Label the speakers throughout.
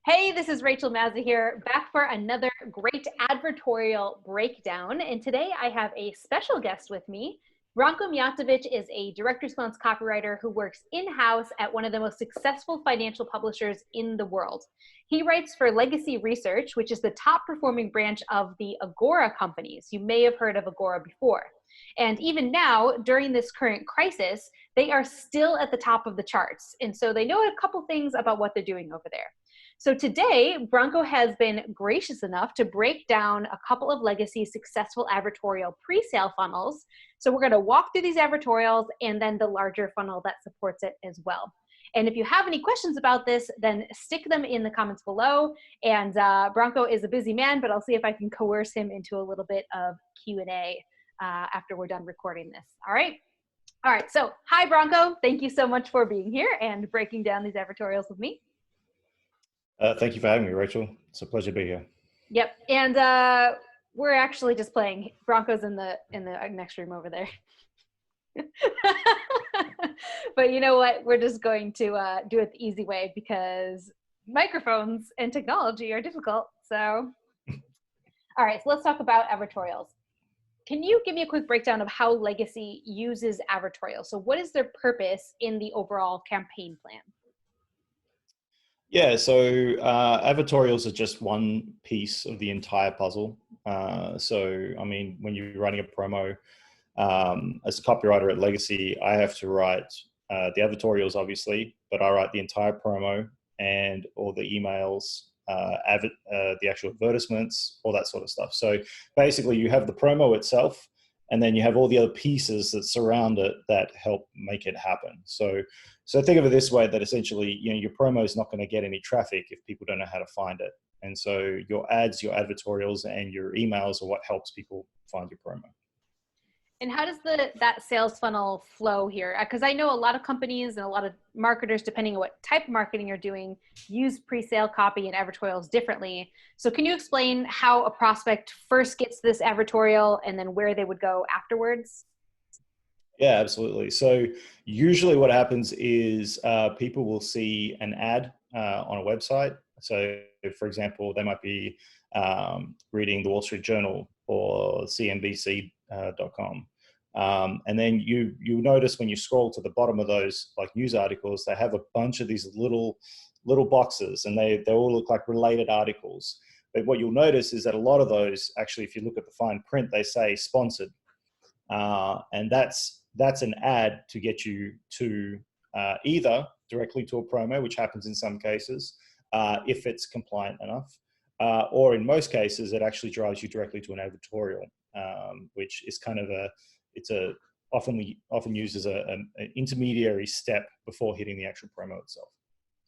Speaker 1: Hey, this is Rachel Mazza here, back for another great advertorial breakdown. And today I have a special guest with me. Branko Mijatovic is a direct response copywriter who works in-house at one of the most successful financial publishers in the world. He writes for Legacy Research, which is the top performing branch of the Agora Companies. You may have heard of Agora before. And even now, during this current crisis, they are still at the top of the charts. And so they know a couple things about what they're doing over there. So today, Branko has been gracious enough to break down a couple of Legacy successful advertorial pre-sale funnels. So we're going to walk through these advertorials and then the larger funnel that supports it as well. And if you have any questions about this, then stick them in the comments below. And Branko is a busy man, but I'll see if I can coerce him into a little bit of Q&A after we're done recording this. All right. All right. So hi, Branko. Thank you so much for being here and breaking down these advertorials with me.
Speaker 2: Thank you for having me, Rachel. It's a pleasure to be here.
Speaker 1: Yep, and we're actually just playing. Branko's in the next room over there. But you know what? We're just going to do it the easy way because microphones and technology are difficult. So, all right, so let's talk about advertorials. Can you give me a quick breakdown of how Legacy uses advertorials? So what is their purpose in the overall campaign plan?
Speaker 2: Yeah, so advertorials are just one piece of the entire puzzle. So, I mean, when you're running a promo, as a copywriter at Legacy, I have to write the advertorials, obviously, but I write the entire promo and all the emails, the actual advertisements, all that sort of stuff. So basically, you have the promo itself, and then you have all the other pieces that surround it that help make it happen. So think of it this way, that essentially, your promo is not going to get any traffic if people don't know how to find it. And so your ads, your advertorials, and your emails are what helps people find your promo.
Speaker 1: And how does that sales funnel flow here? Because I know a lot of companies and a lot of marketers, depending on what type of marketing you're doing, use pre-sale copy and advertorials differently. So can you explain how a prospect first gets this advertorial and then where they would go afterwards?
Speaker 2: Yeah, absolutely. So usually what happens is people will see an ad on a website. So for example, they might be reading the Wall Street Journal or CNBC.com. And then you notice when you scroll to the bottom of those like news articles, they have a bunch of these little boxes, and they all look like related articles. But what you'll notice is that a lot of those, actually, if you look at the fine print, they say sponsored. And that's an ad to get you to either directly to a promo, which happens in some cases, if it's compliant enough, or in most cases, it actually drives you directly to an advertorial, which is kind of often used as an intermediary step before hitting the actual promo itself.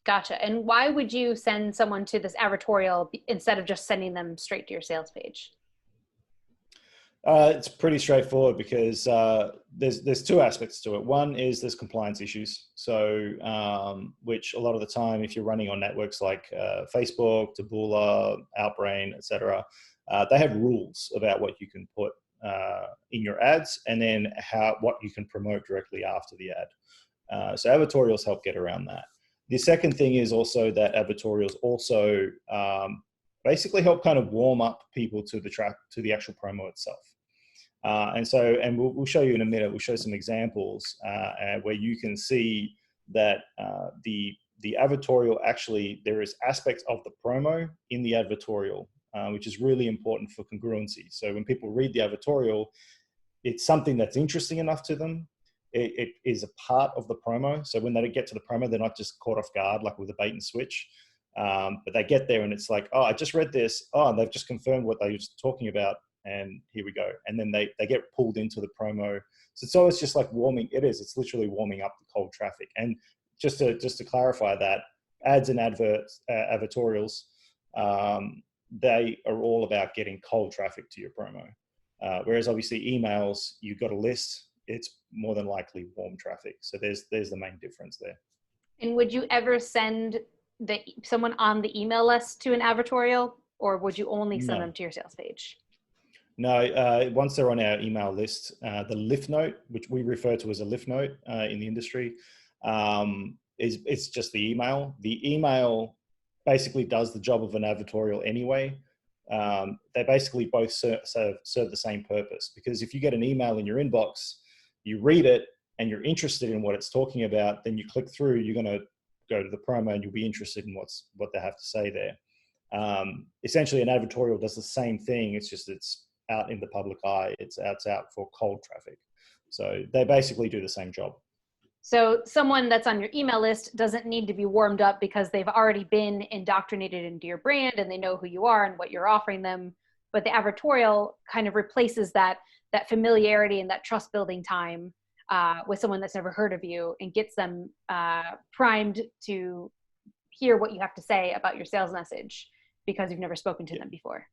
Speaker 1: Gotcha. And why would you send someone to this advertorial instead of just sending them straight to your sales page?
Speaker 2: It's pretty straightforward because there's two aspects to it. One is there's compliance issues. So, which a lot of the time, if you're running on networks like Facebook, Taboola, Outbrain, etc., they have rules about what you can put in your ads, and then what you can promote directly after the ad. So advertorials help get around that. The second thing is also that advertorials also basically help kind of warm up people to the actual promo itself. And we'll show you in a minute, we'll show some examples where you can see that the advertorial, actually, there is aspects of the promo in the advertorial, which is really important for congruency. So when people read the advertorial, it's something that's interesting enough to them. It is a part of the promo. So when they get to the promo, they're not just caught off guard, like with a bait and switch. But they get there and it's like, oh, I just read this. Oh, and they've just confirmed what they were talking about. And here we go. And then they get pulled into the promo. So it's always just like warming. It's literally warming up the cold traffic. And just to clarify that, ads and advertorials, they are all about getting cold traffic to your promo. Whereas obviously emails, you've got a list, it's more than likely warm traffic. So there's the main difference there.
Speaker 1: And would you ever send someone on the email list to an advertorial, or would you only send them to your sales page?
Speaker 2: No, once they're on our email list, the lift note, which we refer to as a lift note in the industry, it's just the email. The email basically does the job of an advertorial anyway. They basically both serve the same purpose, because if you get an email in your inbox, you read it and you're interested in what it's talking about, then you click through, you're going to go to the promo and you'll be interested in what they have to say there. Essentially, an advertorial does the same thing. It's just it's out in the public eye. It's out for cold traffic. So they basically do the same job.
Speaker 1: So someone that's on your email list doesn't need to be warmed up because they've already been indoctrinated into your brand and they know who you are and what you're offering them. But the advertorial kind of replaces that familiarity and that trust building time with someone that's never heard of you, and gets them primed to hear what you have to say about your sales message because you've never spoken to them before.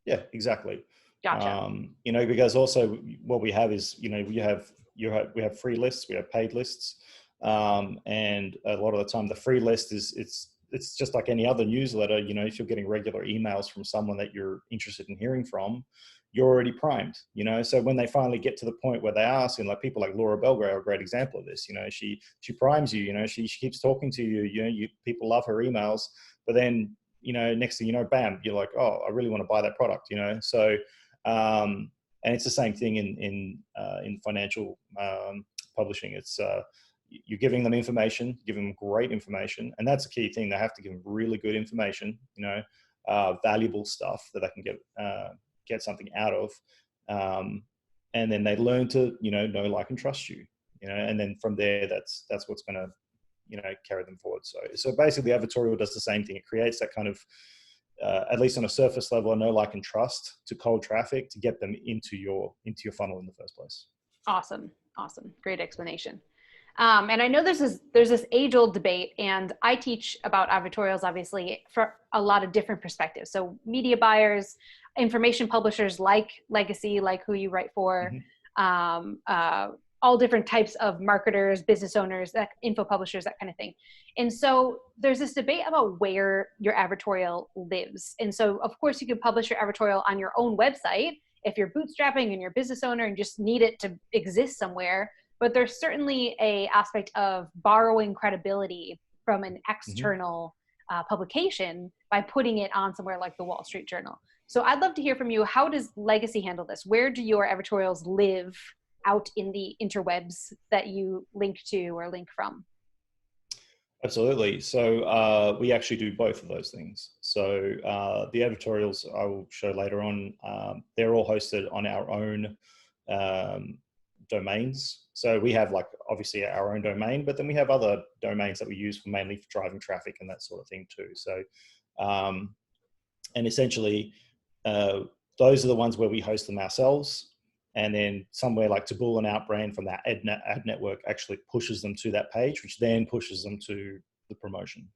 Speaker 2: Yeah, exactly.
Speaker 1: Gotcha.
Speaker 2: Because also what we have is, we have free lists, we have paid lists. And a lot of the time the free list it's just like any other newsletter. If you're getting regular emails from someone that you're interested in hearing from, you're already primed, so when they finally get to the point where they ask, and like people like Laura Belgrave are a great example of this, she primes you, she keeps talking to you, people love her emails, but then, next thing you know, bam, you're like, oh, I really want to buy that product, so, and it's the same thing in financial publishing. It's, you're giving them information, giving them great information. And that's a key thing. They have to give them really good information, valuable stuff that they can get something out of. And then they learn to, know, like, and trust you, and then from there, that's what's going to, carry them forward. So basically advertorial does the same thing. It creates that kind of, at least on a surface level, know, like, and trust to cold traffic to get them into your funnel in the first place.
Speaker 1: Awesome. Great explanation. And I know there's this age-old debate, and I teach about advertorials, obviously, for a lot of different perspectives. So media buyers, information publishers like Legacy, like who you write for, all different types of marketers, business owners, info publishers, that kind of thing. And so there's this debate about where your advertorial lives. And so, of course, you can publish your advertorial on your own website if you're bootstrapping and you're a business owner and just need it to exist somewhere. But there's certainly a aspect of borrowing credibility from an external publication by putting it on somewhere like the Wall Street Journal. So I'd love to hear from you. How does Legacy handle this? Where do your advertorials live out in the interwebs that you link to or link from?
Speaker 2: Absolutely. So we actually do both of those things. So the advertorials I will show later on, they're all hosted on our own domains. So we have, like, obviously our own domain, but then we have other domains that we use mainly for driving traffic and that sort of thing too. So, and essentially those are the ones where we host them ourselves. And then somewhere like Taboola and Outbrand from that ad network actually pushes them to that page, which then pushes them to the promotion.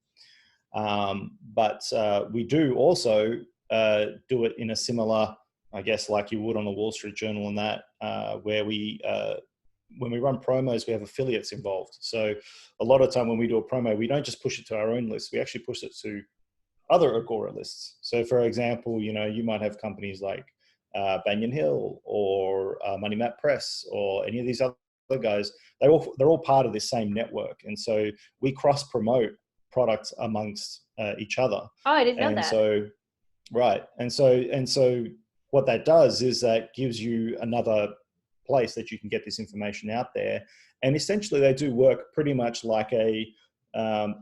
Speaker 2: But we do also do it in a similar, I guess, like you would on the Wall Street Journal, and that where we, when we run promos, we have affiliates involved. So a lot of time when we do a promo, we don't just push it to our own list, we actually push it to other Agora lists. So for example, you might have companies like Banyan Hill or Money Map Press or any of these other guys. They're all part of this same network. And so we cross promote products amongst each other.
Speaker 1: Oh, I didn't know that.
Speaker 2: So, right. And so what that does is that gives you another place that you can get this information out there. And essentially they do work pretty much like a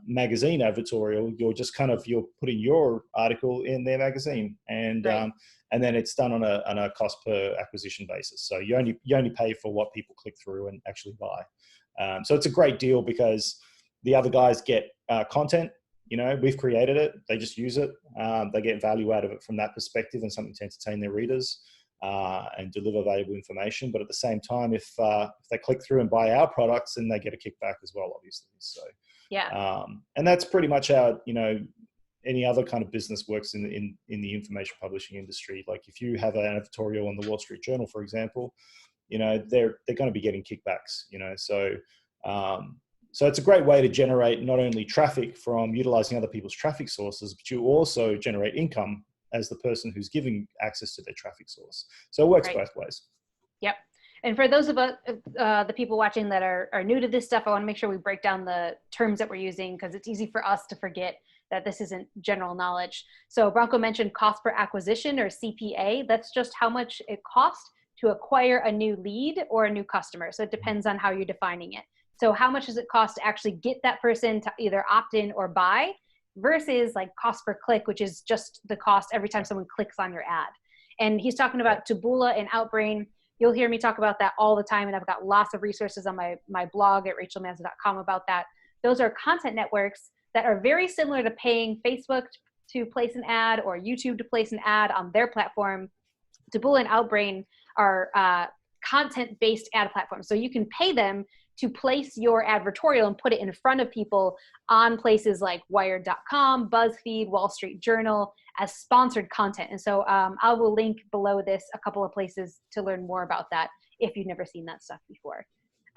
Speaker 2: magazine advertorial. You're putting your article in their magazine, and
Speaker 1: right.
Speaker 2: And then it's done on a cost per acquisition basis. So you only pay for what people click through and actually buy. So it's a great deal because the other guys get content. We've created it. They just use it. They get value out of it from that perspective and something to entertain their readers and deliver valuable information. But at the same time, if they click through and buy our products, then they get a kickback as well, obviously. So
Speaker 1: yeah.
Speaker 2: And that's pretty much how any other kind of business works in the information publishing industry. Like if you have an editorial on the Wall Street Journal, for example, they're going to be getting kickbacks. So it's a great way to generate not only traffic from utilizing other people's traffic sources, but you also generate income as the person who's giving access to their traffic source. So it works both ways.
Speaker 1: Yep. And for those of us, the people watching that are new to this stuff, I want to make sure we break down the terms that we're using because it's easy for us to forget that this isn't general knowledge. So Branko mentioned cost per acquisition, or CPA. That's just how much it costs to acquire a new lead or a new customer. So it depends on how you're defining it. So how much does it cost to actually get that person to either opt in or buy, versus like cost per click, which is just the cost every time someone clicks on your ad. And he's talking about Taboola and Outbrain. You'll hear me talk about that all the time. And I've got lots of resources on my blog at rachelmazza.com about that. Those are content networks that are very similar to paying Facebook to place an ad or YouTube to place an ad on their platform. Taboola and Outbrain are content-based ad platforms. So you can pay them to place your advertorial and put it in front of people on places like Wired.com, BuzzFeed, Wall Street Journal as sponsored content. And so I will link below this a couple of places to learn more about that if you've never seen that stuff before.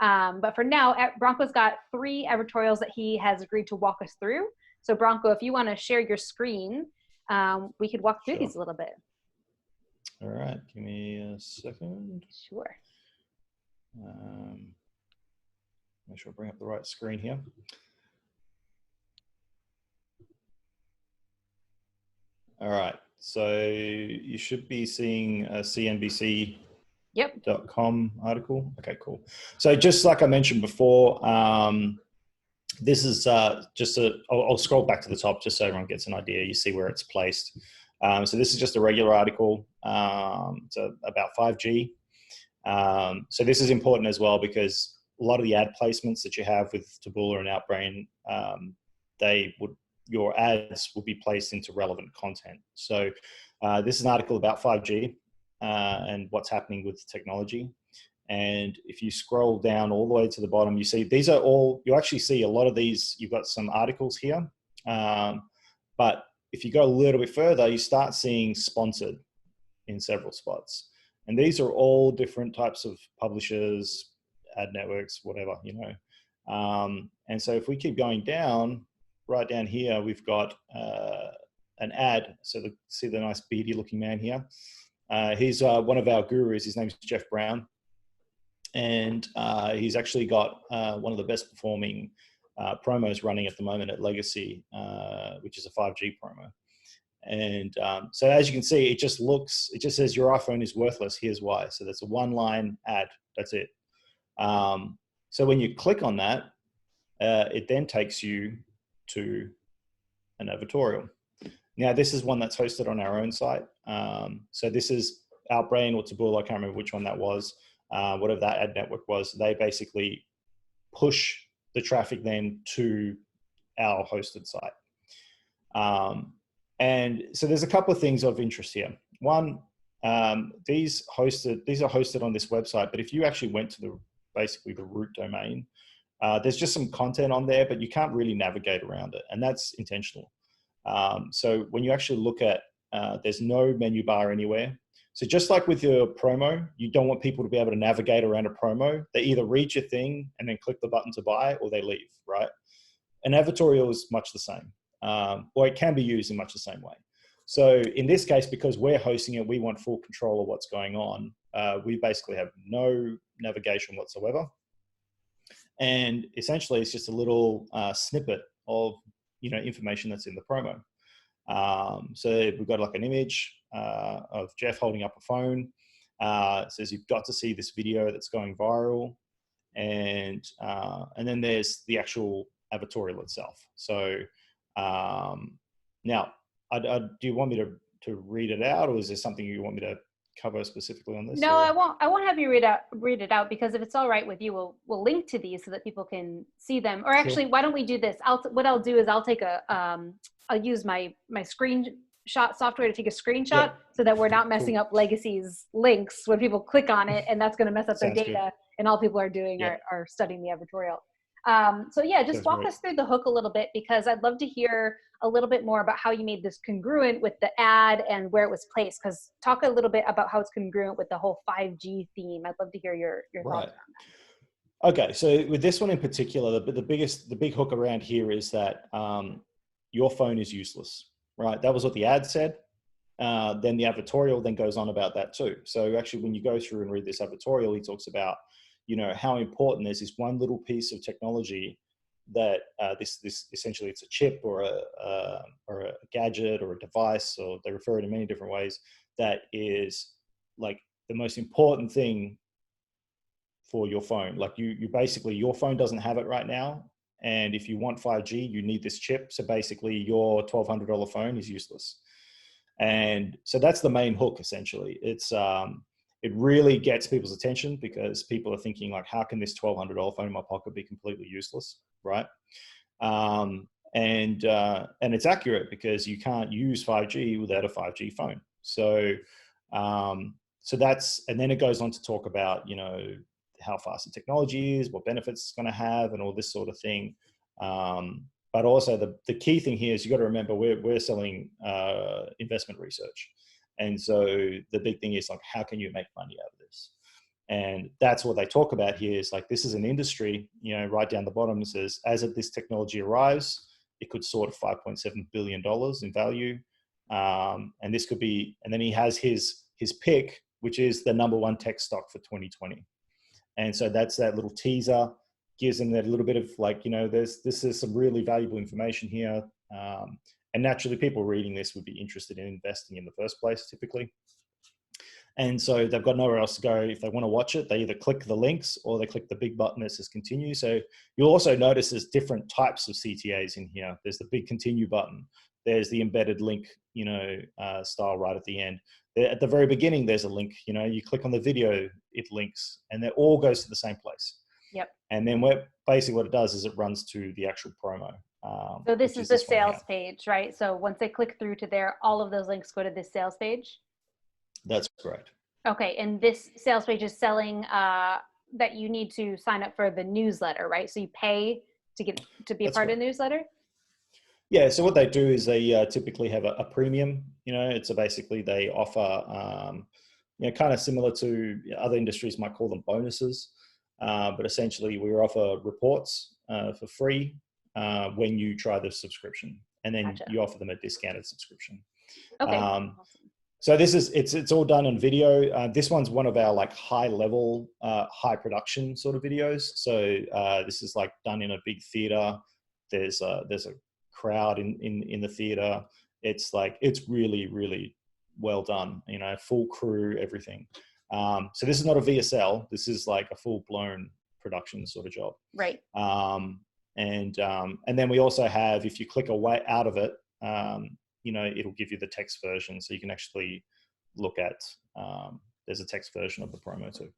Speaker 1: But for now, Branko's got 3 advertorials that he has agreed to walk us through. So Branko, if you want to share your screen, we could walk through these a little bit.
Speaker 2: All right, give me a second.
Speaker 1: Sure.
Speaker 2: Make sure I bring up the right screen here. All right, so you should be seeing a CNBC.com article. Okay, cool. So just like I mentioned before, this is just I'll scroll back to the top just so everyone gets an idea. You see where it's placed. So this is just a regular article. It's about 5G. So this is important as well because a lot of the ad placements that you have with Taboola and Outbrain, your ads will be placed into relevant content. So this is an article about 5G and what's happening with technology. And if you scroll down all the way to the bottom, you see these are all, you actually see a lot of these, you've got some articles here. But if you go a little bit further, you start seeing sponsored in several spots. And these are all different types of publishers, ad networks, whatever, you know. And so if we keep going down, right down here, we've got an ad. So see the nice beady looking man here? He's one of our gurus. His name's Jeff Brown. And he's actually got one of the best performing promos running at the moment at Legacy, which is a 5G promo. And so as you can see, it just says your iPhone is worthless. Here's why. So that's a 1-line ad. That's it. So when you click on that, it then takes you to an advertorial. Now, this is one that's hosted on our own site. So this is Outbrain or Taboola. I can't remember which one that was. Whatever that ad network was, they basically push the traffic then to our hosted site. And so there's a couple of things of interest here. One, these are hosted on this website, but if you actually went to basically the root domain, there's just some content on there, but you can't really navigate around it, and that's intentional. So when you actually look at, there's no menu bar anywhere. So just like with your promo, you don't want people to be able to navigate around a promo. They either read your thing and then click the button to buy, or they leave, right? An advertorial is much the same, or it can be used in much the same way. So in this case, because we're hosting it, we want full control of what's going on. We basically have no navigation whatsoever. And essentially it's just a little snippet of, information that's in the promo. So we've got like an image of Jeff holding up a phone. It says you've got to see this video that's going viral, and then there's the actual advertorial itself. So now, do you want me to read it out, or is there something you want me to cover specifically on this?
Speaker 1: No, I won't have you read it out, because if it's all right with you, we'll link to these so that people can see them. Or actually, sure. Why don't we do this? What I'll do is I'll take I'll use my screenshot software to take a screenshot, so that we're not messing up Legacy's links when people click on it, and that's going to mess up their data. Good. And all people are doing are studying the advertorial. So yeah, just walk us through the hook a little bit, because I'd love to hear a little bit more about how you made this congruent with the ad and where it was placed. Because talk a little bit about how it's congruent with the whole 5G theme. I'd love to hear your thoughts on that.
Speaker 2: Okay, so with this one in particular, the big hook around here is that your phone is useless, right? That was what the ad said. Then the advertorial then goes on about that too. So actually, when you go through and read this advertorial, he talks about, how important there's this one little piece of technology that this essentially it's a chip or a gadget or a device, or they refer it in many different ways, that is like the most important thing for your phone. Like you basically, your phone doesn't have it right now. And if you want 5G, you need this chip. So basically your $1,200 phone is useless. And so that's the main hook, essentially. It really gets people's attention because people are thinking like, how can this $1,200 phone in my pocket be completely useless, right? And it's accurate because you can't use 5G without a 5G phone. So that's, and then it goes on to talk about, you know, how fast the technology is, what benefits it's going to have, and all this sort of thing. But also the key thing here is you got to remember we're selling investment research. And so the big thing is like, how can you make money out of this? And that's what they talk about here is like, this is an industry, you know, right down the bottom it says, as this technology arrives, it could soar to $5.7 billion in value. And this could be, and then he has his pick, which is the #1 tech stock for 2020. And so that's that little teaser, gives them that little bit of like, you know, this is some really valuable information here. And naturally people reading this would be interested in investing in the first place, typically. And so they've got nowhere else to go. If they want to watch it, they either click the links or they click the big button that says continue. So you'll also notice there's different types of CTAs in here. There's the big continue button. There's the embedded link, you know, style right at the end. At the very beginning, there's a link, you know, you click on the video, it links, and it all goes to the same place.
Speaker 1: Yep.
Speaker 2: And then basically what it does is it runs to the actual promo.
Speaker 1: So this is the sales page, right? So once they click through to there, all of those links go to this sales page?
Speaker 2: That's correct.
Speaker 1: Okay, and this sales page is selling that you need to sign up for the newsletter, right? So you pay to be a part of the newsletter?
Speaker 2: Yeah, so what they do is they typically have a premium, you know, it's basically they offer, you know, kind of similar to other industries might call them bonuses, but essentially we offer reports for free when you try the subscription, and then you offer them a discounted subscription.
Speaker 1: Okay. Awesome.
Speaker 2: So this is, it's all done on video. This one's one of our like high level, high production sort of videos. So this is like done in a big theater. There's a crowd in the theater. It's like, it's really, really well done, you know, full crew, everything. So this is not a VSL. This is like a full blown production sort of job.
Speaker 1: Right.
Speaker 2: And then we also have, if you click away out of it, you know, it'll give you the text version. So you can actually look at, there's a text version of the promo too.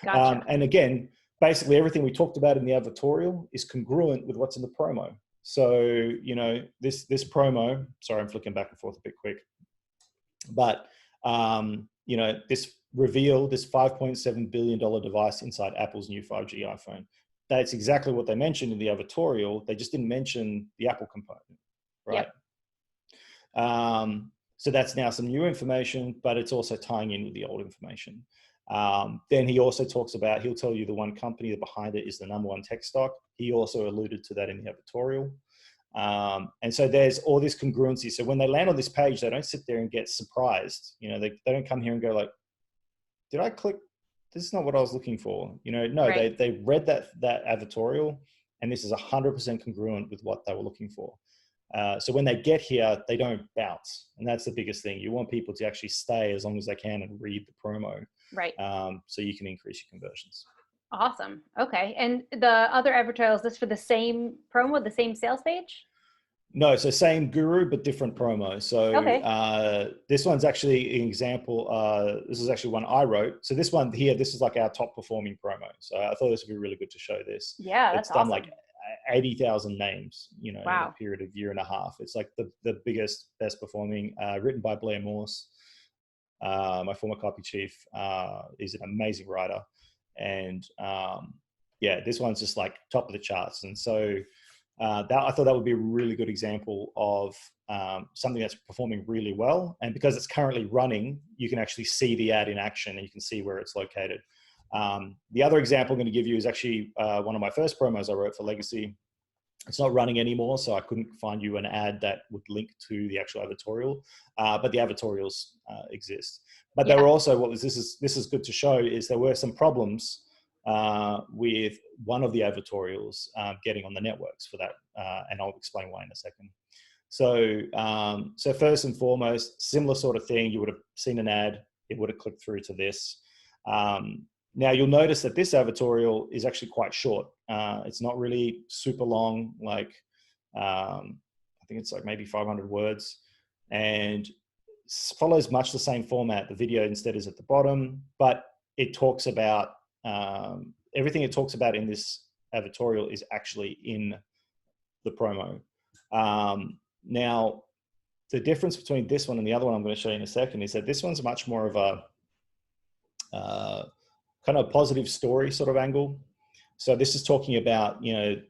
Speaker 1: Gotcha.
Speaker 2: And again, basically everything we talked about in the advertorial is congruent with what's in the promo. So, you know, this promo, sorry, I'm flicking back and forth a bit quick, but, you know, this $5.7 billion device inside Apple's new 5G iPhone. That's exactly what they mentioned in the advertorial. They just didn't mention the Apple component, right? Yep. So that's now some new information, but it's also tying in with the old information. Then he also talks about, he'll tell you the one company that behind it is the #1 tech stock. He also alluded to that in the advertorial. And so there's all this congruency. So when they land on this page, they don't sit there and get surprised. You know, they don't come here and go like, did I click? This is not what I was looking for. You know, no, right. They read that advertorial, and this is 100% congruent with what they were looking for. So when they get here, they don't bounce. And that's the biggest thing. You want people to actually stay as long as they can and read the promo.
Speaker 1: Right.
Speaker 2: So you can increase your conversions.
Speaker 1: Awesome. Okay. And the other advertorial, is this for the same promo, the same sales page?
Speaker 2: No, so same guru, but different promo. So okay. This one's actually an example. This is actually one I wrote. So this one here, this is like our top performing promo. So I thought this would be really good to show this.
Speaker 1: Yeah, that's awesome.
Speaker 2: It's done like 80,000 names, you know,
Speaker 1: wow.
Speaker 2: in a period of year and a half. It's like the biggest, best performing, written by Blair Morse, my former copy chief. He's an amazing writer. And yeah, this one's just like top of the charts. And so I thought that would be a really good example of something that's performing really well. And because it's currently running, you can actually see the ad in action and you can see where it's located. The other example I'm going to give you is actually one of my first promos I wrote for Legacy. It's not running anymore, so I couldn't find you an ad that would link to the actual advertorial, but the advertorials exist. But there were also, this is good to show, is there were some problems with one of the advertorials getting on the networks for that. And I'll explain why in a second. So, so first and foremost, similar sort of thing. You would have seen an ad. It would have clicked through to this. Now you'll notice that this advertorial is actually quite short. It's not really super long, like I think it's like maybe 500 words, and follows much the same format. The video instead is at the bottom, but it talks about everything it talks about in this advertorial is actually in the promo. Now, the difference between this one and the other one I'm going to show you in a second is that this one's much more of a kind of positive story sort of angle. So this is talking about, you know,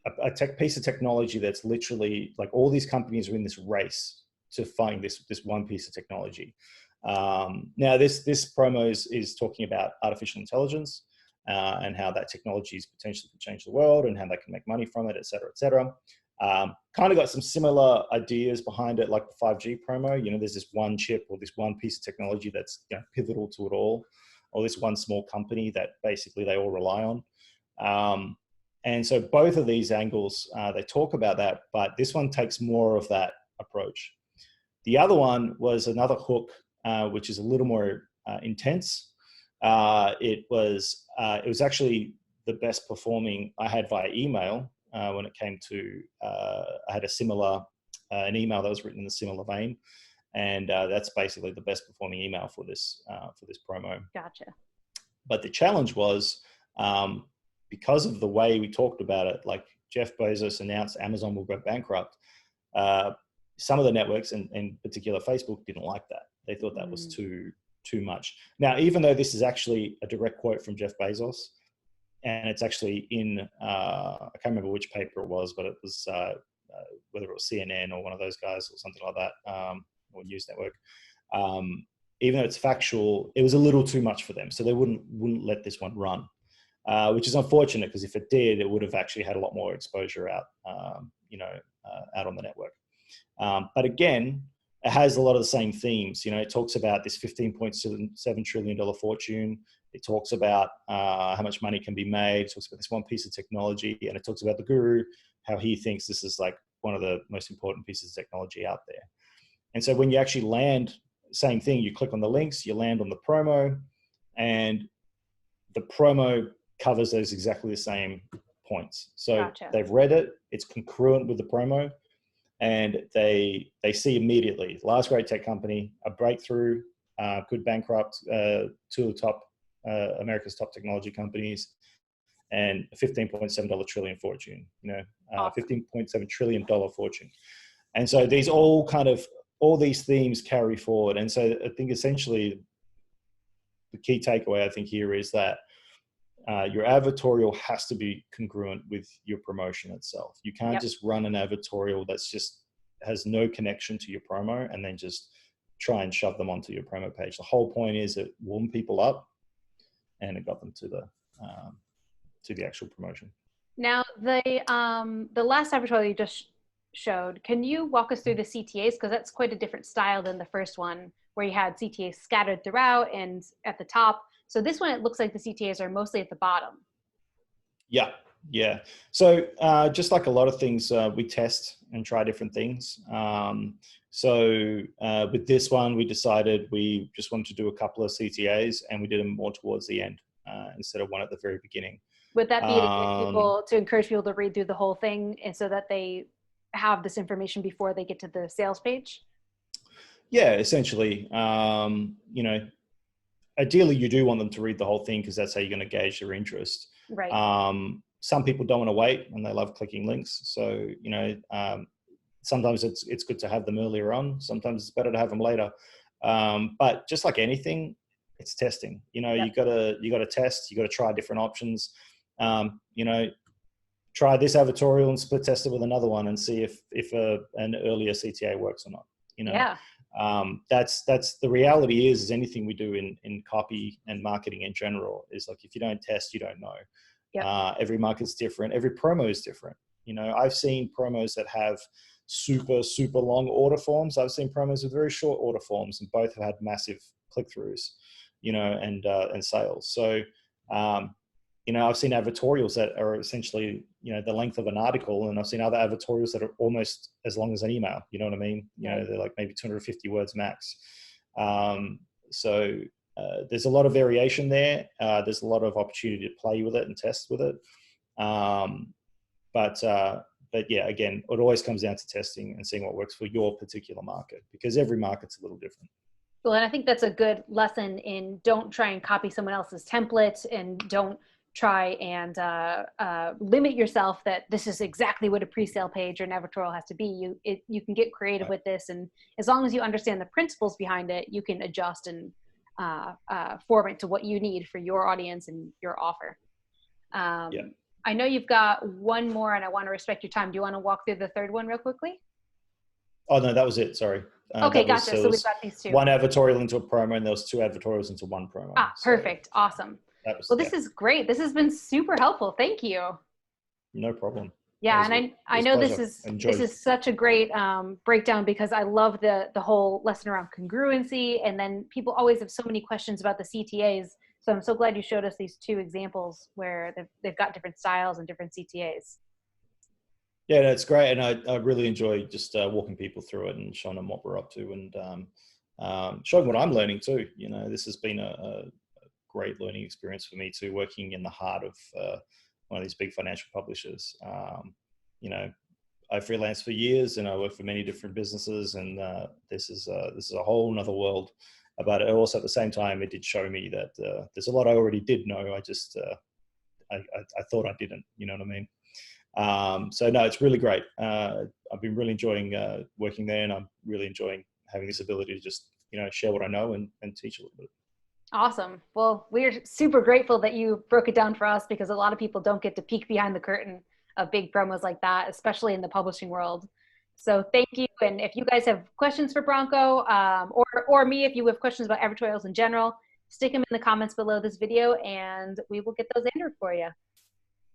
Speaker 2: a piece of technology that's literally like all these companies are in this race to find this one piece of technology. Now this promo is talking about artificial intelligence and how that technology is potentially to change the world and how they can make money from it, et cetera, et cetera. Kind of got some similar ideas behind it, like the 5G promo. You know, there's this one chip or this one piece of technology that's, you know, pivotal to it all, or this one small company that basically they all rely on. And so both of these angles, they talk about that, but this one takes more of that approach. The other one was another hook, which is a little more intense. It was actually the best performing I had via email when it came to, I had a similar, an email that was written in a similar vein. And that's basically the best performing email for this promo.
Speaker 1: Gotcha.
Speaker 2: But the challenge was, because of the way we talked about it, like Jeff Bezos announced Amazon will go bankrupt, some of the networks, and in particular Facebook, didn't like that. They thought that was too much. Now, even though this is actually a direct quote from Jeff Bezos, and it's actually in, I can't remember which paper it was, but it was, whether it was CNN or one of those guys or something like that, or News Network. Even though it's factual, it was a little too much for them. So they wouldn't let this one run. Which is unfortunate, because if it did, it would have actually had a lot more exposure out, out on the network. But again, it has a lot of the same themes. You know, it talks about this $15.7 trillion fortune. It talks about how much money can be made. It talks about this one piece of technology, and it talks about the guru, how he thinks this is like one of the most important pieces of technology out there. And so when you actually land, same thing, you click on the links, you land on the promo, and the promo covers those exactly the same points. So
Speaker 1: Gotcha.
Speaker 2: They've read it, it's congruent with the promo, and they see immediately, last great tech company, a breakthrough, could bankrupt two of the top, America's top technology companies, and a $15.7 trillion fortune, awesome. $15.7 trillion fortune. And so these all these themes carry forward. And so I think essentially the key takeaway I think here is that your advertorial has to be congruent with your promotion itself. You can't just run an advertorial that's just has no connection to your promo and then just try and shove them onto your promo page. The whole point is it warmed people up and it got them to the actual promotion.
Speaker 1: Now, the last advertorial you just showed, can you walk us through the CTAs? Because that's quite a different style than the first one, where you had CTAs scattered throughout and at the top. So this one, it looks like the CTAs are mostly at the bottom.
Speaker 2: Yeah. So just like a lot of things, we test and try different things. So with this one, we decided we just wanted to do a couple of CTAs, and we did them more towards the end instead of one at the very beginning.
Speaker 1: Would that be to encourage people to read through the whole thing, and so that they have this information before they get to the sales page?
Speaker 2: Yeah, essentially. Ideally, you do want them to read the whole thing, because that's how you're going to gauge their interest.
Speaker 1: Right.
Speaker 2: Some people don't want to wait, and they love clicking links. So, sometimes it's good to have them earlier on. Sometimes it's better to have them later. But just like anything, it's testing. You got to test. You got to try different options. Try this advertorial and split test it with another one and see if an earlier CTA works or not.
Speaker 1: Yeah.
Speaker 2: That's the reality is anything we do in copy and marketing in general is like, if you don't test, you don't know. Yep. Every market's different. Every promo is different. I've seen promos that have super, super long order forms. I've seen promos with very short order forms, and both have had massive click-throughs, and sales. So you know, I've seen advertorials that are essentially, you know, the length of an article, and I've seen other advertorials that are almost as long as an email. You know what I mean? You know, they're like maybe 250 words max. There's a lot of variation there. There's a lot of opportunity to play with it and test with it. But yeah, again, it always comes down to testing and seeing what works for your particular market, because every market's a little different.
Speaker 1: Well, and I think that's a good lesson in don't try and copy someone else's template, and don't try and limit yourself that this is exactly what a pre-sale page or an advertorial has to be. You can get creative with this, and as long as you understand the principles behind it, you can adjust and form it to what you need for your audience and your offer. I know you've got one more, and I want to respect your time. Do you want to walk through the third one real quickly?
Speaker 2: Oh, no, that was it. Sorry.
Speaker 1: Okay, gotcha. So we've got these two.
Speaker 2: One advertorial into a promo, and there was 2 advertorials into one promo.
Speaker 1: Perfect. Awesome. Well, this is great. This has been super helpful. Thank you.
Speaker 2: No problem.
Speaker 1: Yeah, and I know this is such a great breakdown, because I love the whole lesson around congruency, and then people always have so many questions about the CTAs. So I'm so glad you showed us these 2 examples where they've got different styles and different CTAs.
Speaker 2: Yeah, that's great, and I really enjoy just walking people through it and showing them what we're up to, and showing what I'm learning too. You know, this has been a great learning experience for me too, working in the heart of one of these big financial publishers. You know, I freelanced for years, and I worked for many different businesses, and this is a whole nother world. But also at the same time, it did show me that there's a lot I already did know. I just I thought I didn't. You know what I mean? So no, it's really great. I've been really enjoying working there, and I'm really enjoying having this ability to just, you know, share what I know and teach a little bit.
Speaker 1: Awesome. Well, we're super grateful that you broke it down for us, because a lot of people don't get to peek behind the curtain of big promos like that, especially in the publishing world. So thank you. And if you guys have questions for Branko, or me, if you have questions about advertorials in general, stick them in the comments below this video, and we will get those answered for you.